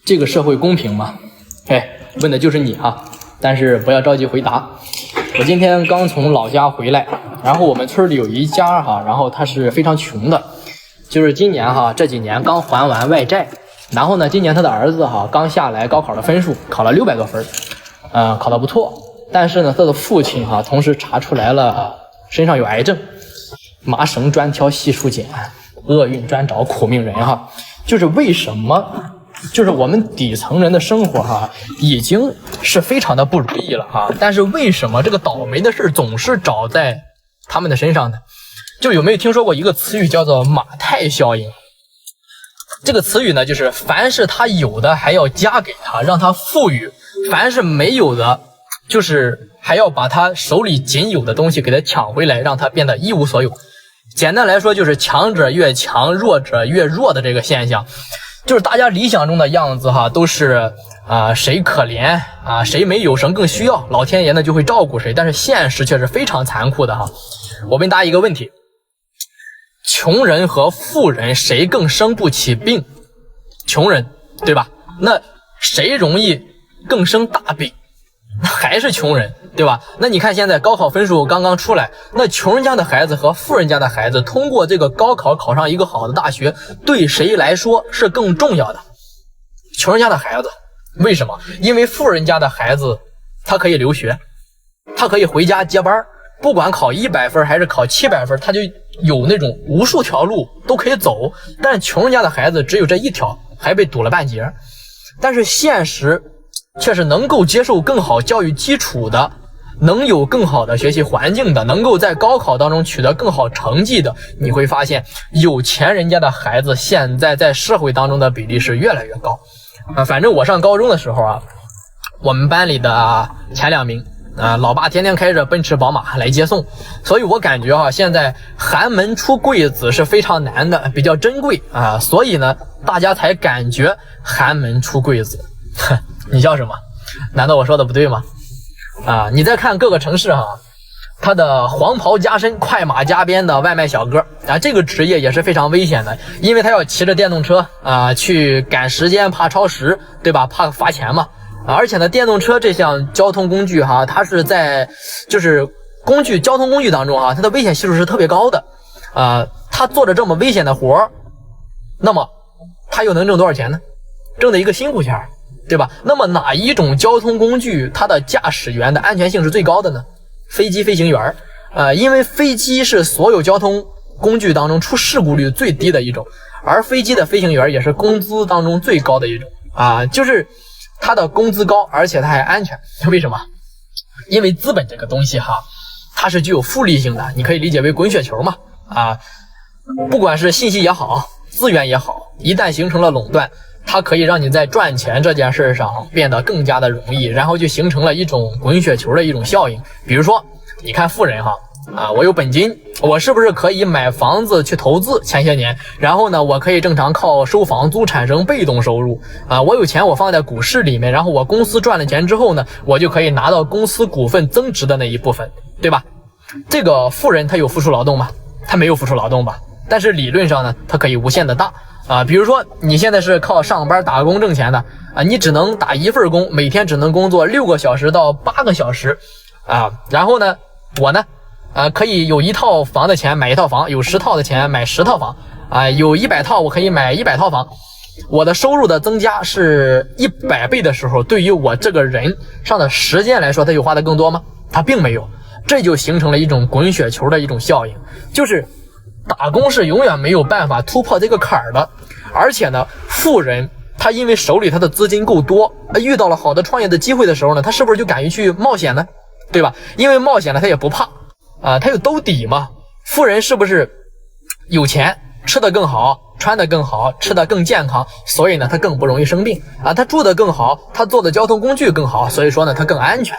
这个社会公平吗？问的就是你啊，但是不要着急回答。我今天刚从老家回来，然后我们村里有一家然后他是非常穷的，就是今年这几年刚还完外债，然后呢，今年他的儿子刚下来高考的分数考了600多分，考得不错，但是呢，他的父亲同时查出来了身上有癌症，麻绳专挑细数捡，厄运专找苦命人就是为什么？就是我们底层人的生活已经是非常的不如意了但是为什么这个倒霉的事总是找在他们的身上呢？就有没有听说过一个词语叫做马太效应？这个词语呢，就是凡是他有的还要加给他，让他富裕；凡是没有的，就是还要把他手里仅有的东西给他抢回来，让他变得一无所有。简单来说，就是强者越强，弱者越弱的这个现象。就是大家理想中的样子都是谁可怜谁没有谁更需要，老天爷呢就会照顾谁，但是现实却是非常残酷的我问大家一个问题，穷人和富人谁更生不起病？穷人，对吧？那谁容易更生大病？还是穷人，对吧？那你看现在高考分数刚刚出来，那穷人家的孩子和富人家的孩子通过这个高考考上一个好的大学，对谁来说是更重要的？穷人家的孩子。为什么？因为富人家的孩子他可以留学，他可以回家接班，不管考100分还是考700分，他就有那种无数条路都可以走。但是穷人家的孩子只有这一条，还被堵了半截。但是现实却是能够接受更好教育基础的，能有更好的学习环境的，能够在高考当中取得更好成绩的，你会发现有钱人家的孩子现在在社会当中的比例是越来越高反正我上高中的时候我们班里的前2名老爸天天开着奔驰宝马来接送，所以我感觉现在寒门出贵子是非常难的，比较珍贵所以呢，大家才感觉寒门出贵子你笑什么？难道我说的不对吗？你再看各个城市他的黄袍加身快马加鞭的外卖小哥这个职业也是非常危险的，因为他要骑着电动车去赶时间，怕超时，对吧？怕罚钱嘛而且呢，电动车这项交通工具它是在就是交通工具当中它的危险系数是特别高的他做着这么危险的活，那么他又能挣多少钱呢？挣的一个辛苦钱，对吧？那么哪一种交通工具它的驾驶员的安全性是最高的呢？飞机飞行员因为飞机是所有交通工具当中出事故率最低的一种，而飞机的飞行员也是工资当中最高的一种就是他的工资高，而且他还安全。为什么？因为资本这个东西它是具有复利性的，你可以理解为滚雪球嘛不管是信息也好，资源也好，一旦形成了垄断，它可以让你在赚钱这件事上变得更加的容易，然后就形成了一种滚雪球的一种效应。比如说你看富人我有本金，我是不是可以买房子去投资前些年，然后呢我可以正常靠收房租产生被动收入我有钱我放在股市里面，然后我公司赚了钱之后呢，我就可以拿到公司股份增值的那一部分，对吧？这个富人他有付出劳动吗？他没有付出劳动吧，但是理论上呢他可以无限的大比如说你现在是靠上班打工挣钱的你只能打一份工，每天只能工作6个小时到8个小时然后呢我呢可以有1套房的钱买1套房，有10套的钱买10套房有100套我可以买100套房。我的收入的增加是100倍的时候，对于我这个人上的时间来说，他有花的更多吗？他并没有。这就形成了一种滚雪球的一种效应，就是打工是永远没有办法突破这个坎儿的。而且呢，富人他因为手里他的资金够多，遇到了好的创业的机会的时候呢，他是不是就敢于去冒险呢？对吧？因为冒险了他也不怕他有兜底嘛。富人是不是有钱，吃得更好，穿得更好，吃得更健康，所以呢他更不容易生病他住得更好，他坐的交通工具更好，所以说呢他更安全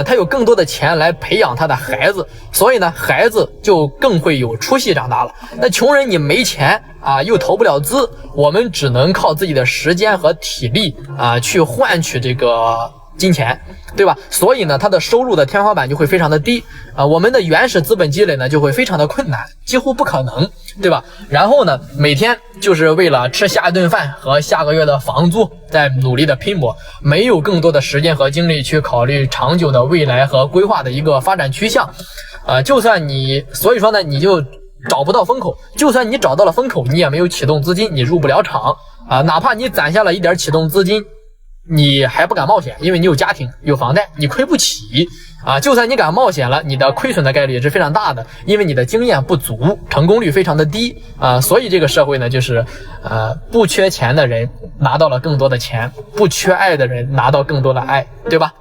他有更多的钱来培养他的孩子，所以呢孩子就更会有出息长大了。那穷人你没钱又投不了资，我们只能靠自己的时间和体力去换取这个金钱，对吧？所以呢，它的收入的天花板就会非常的低我们的原始资本积累呢就会非常的困难，几乎不可能，对吧？然后呢，每天就是为了吃下一顿饭和下个月的房租在努力的拼搏，没有更多的时间和精力去考虑长久的未来和规划的一个发展趋向就算你，所以说呢，你就找不到风口，就算你找到了风口，你也没有启动资金，你入不了场哪怕你攒下了一点启动资金，你还不敢冒险，因为你有家庭有房贷，你亏不起就算你敢冒险了，你的亏损的概率也是非常大的，因为你的经验不足，成功率非常的低所以这个社会呢，就是不缺钱的人拿到了更多的钱，不缺爱的人拿到更多的爱，对吧？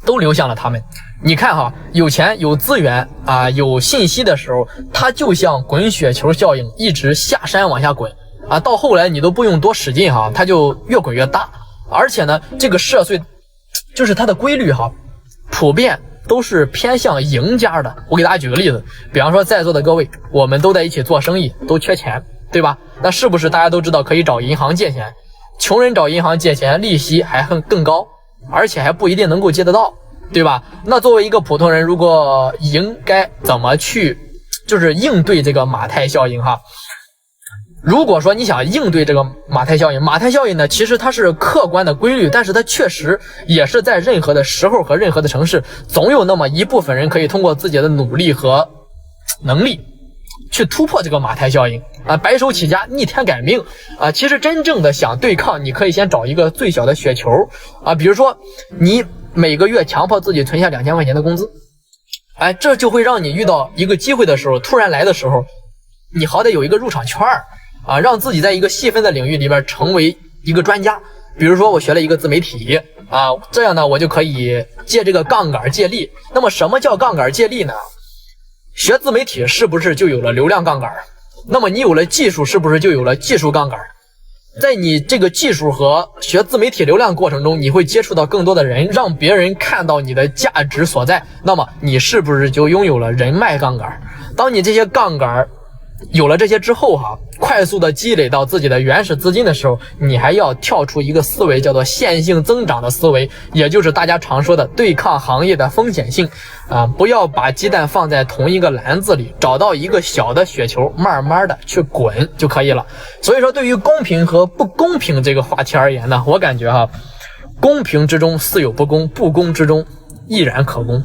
都流向了他们。你看哈，有钱有资源有信息的时候，它就像滚雪球效应，一直下山往下滚到后来你都不用多使劲它就越滚越大。而且呢，这个社会就是它的规律普遍都是偏向赢家的。我给大家举个例子，比方说在座的各位，我们都在一起做生意，都缺钱，对吧？那是不是大家都知道可以找银行借钱？穷人找银行借钱，利息还更高，而且还不一定能够借得到，对吧？那作为一个普通人，如果应该怎么去就是应对这个马太效应如果说你想应对这个马太效应，马太效应呢，其实它是客观的规律，但是它确实也是在任何的时候和任何的城市，总有那么一部分人可以通过自己的努力和能力去突破这个马太效应白手起家，逆天改命其实真正的想对抗，你可以先找一个最小的雪球比如说你每个月强迫自己存下2000块钱的工资这就会让你遇到一个机会的时候，突然来的时候，你好歹有一个入场券让自己在一个细分的领域里边成为一个专家。比如说我学了一个自媒体这样呢，我就可以借这个杠杆借力。那么什么叫杠杆借力呢？学自媒体是不是就有了流量杠杆？那么你有了技术，是不是就有了技术杠杆？在你这个技术和学自媒体流量过程中，你会接触到更多的人，让别人看到你的价值所在，那么你是不是就拥有了人脉杠杆？当你这些杠杆有了这些之后快速的积累到自己的原始资金的时候，你还要跳出一个思维，叫做线性增长的思维，也就是大家常说的对抗行业的风险性不要把鸡蛋放在同一个篮子里，找到一个小的雪球，慢慢的去滚就可以了。所以说对于公平和不公平这个话题而言呢，我感觉公平之中似有不公，不公之中亦然可公。